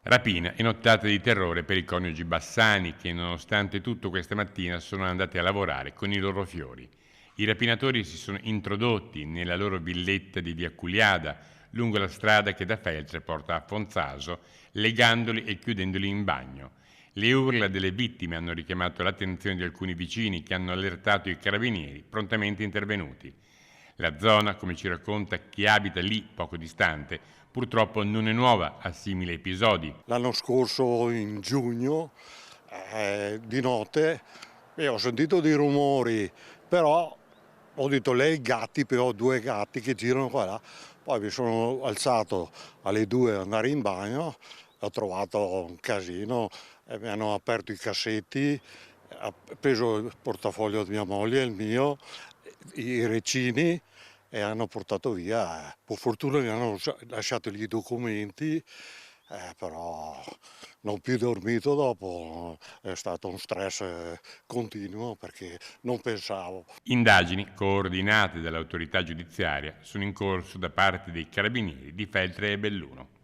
Rapina e nottate di terrore per i coniugi Bassani che nonostante tutto questa mattina sono andati a lavorare con i loro fiori. I rapinatori si sono introdotti nella loro villetta di via Culiada, lungo la strada che da Feltre porta a Fonzaso, legandoli e chiudendoli in bagno. Le urla delle vittime hanno richiamato l'attenzione di alcuni vicini che hanno allertato i carabinieri, prontamente intervenuti. La zona, come ci racconta chi abita lì poco distante, purtroppo non è nuova a simili episodi. L'anno scorso in giugno, di notte, ho sentito dei rumori, però ho detto lei gatti, però ho due gatti che girano qua e là. Poi mi sono alzato alle 2 ad andare in bagno, ho trovato un casino, mi hanno aperto i cassetti, ha preso il portafoglio di mia moglie, il mio, i recini e hanno portato via. Per fortuna mi hanno lasciato gli documenti, però non più dormito dopo, è stato un stress continuo perché non pensavo. Indagini coordinate dall'autorità giudiziaria sono in corso da parte dei carabinieri di Feltre e Belluno.